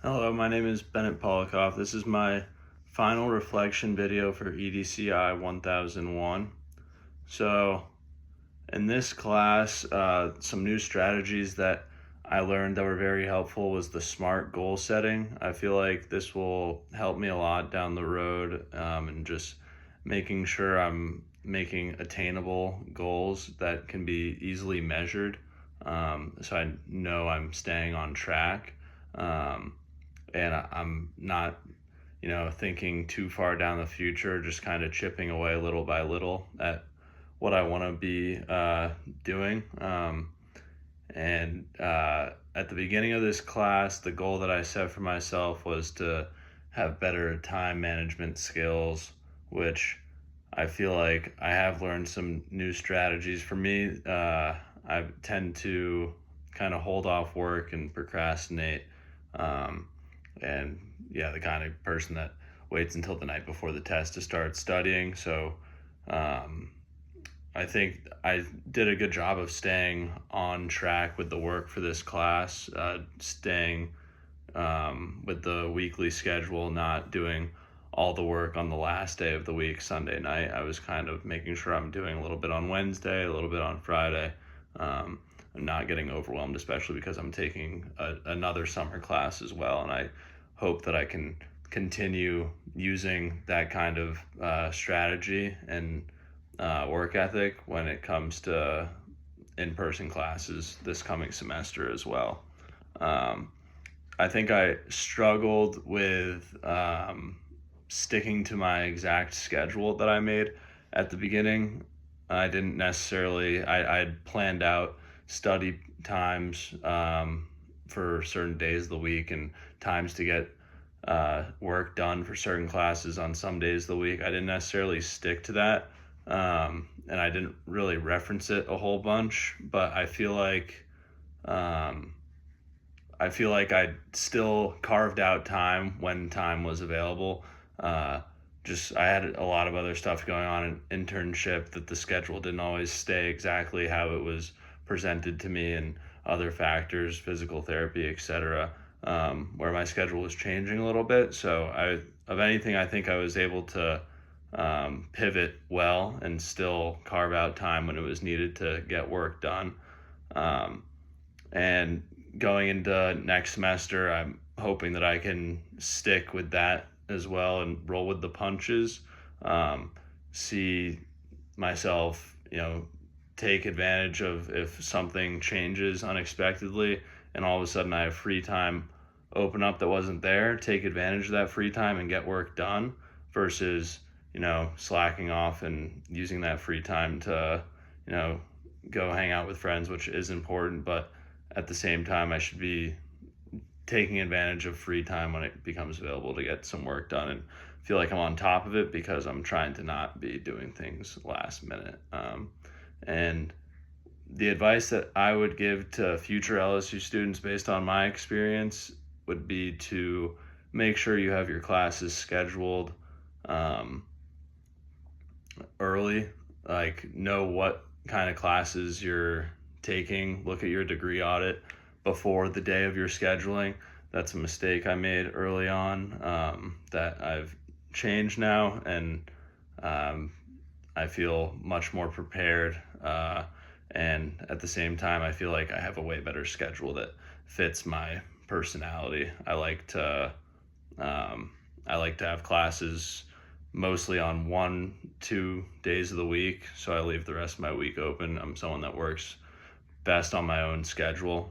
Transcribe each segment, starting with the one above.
Hello, my name is Bennett Polikoff. This is my final reflection video for EDCI 1001. So, in this class, some new strategies that I learned that were very helpful was the SMART goal setting. I feel like this will help me a lot down the road, and just making sure I'm making attainable goals that can be easily measured, so I know I'm staying on track. Um, and I'm not, thinking too far down the future, just kind of chipping away little by little at what I want to be doing. And at the beginning of this class, the goal that I set for myself was to have better time management skills, which I feel like I have learned some new strategies. For me, I tend to kind of hold off work and procrastinate. Um, and yeah, the kind of person that waits until the night before the test to start studying. So um, I think I did a good job of staying on track with the work for this class, staying with the weekly schedule, not doing all the work on the last day of the week, Sunday night. I was kind of making sure I'm doing a little bit on Wednesday, a little bit on Friday. I'm not getting overwhelmed, especially because I'm taking another summer class as well. And I hope that I can continue using that kind of strategy and work ethic when it comes to in-person classes this coming semester as well. Um, I think I struggled with sticking to my exact schedule that I made at the beginning. I didn't necessarily, I'd planned out study times for certain days of the week and times to get work done for certain classes on some days of the week. I didn't necessarily stick to that, and I didn't really reference it a whole bunch, but um, I feel like I still carved out time when time was available. Uh, just I had a lot of other stuff going on in internship that the schedule didn't always stay exactly how it was presented to me, and other factors, physical therapy, etc., where my schedule was changing a little bit. So of anything, I think I was able to pivot well and still carve out time when it was needed to get work done. Um, and going into next semester, I'm hoping that I can stick with that as well and roll with the punches. See myself, take advantage of if something changes unexpectedly and all of a sudden I have free time open up that wasn't there, take advantage of that free time and get work done versus, slacking off and using that free time to, you know, go hang out with friends, which is important, but at the same time, I should be taking advantage of free time when it becomes available to get some work done and feel like I'm on top of it because I'm trying to not be doing things last minute. And the advice that I would give to future LSU students based on my experience would be to make sure you have your classes scheduled um, early, like know what kind of classes you're taking, look at your degree audit before the day of your scheduling. That's a mistake I made early on, that I've changed now, and um, I feel much more prepared. And at the same time, I feel like I have a way better schedule that fits my personality. Um, I like to have classes mostly on 1, 2 days of the week, so I leave the rest of my week open. I'm someone that works best on my own schedule.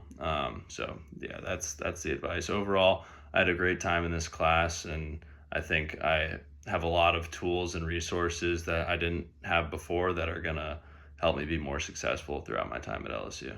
So yeah, that's the advice. Overall, I had a great time in this class, and I think I have a lot of tools and resources that I didn't have before that are gonna help me be more successful throughout my time at LSU.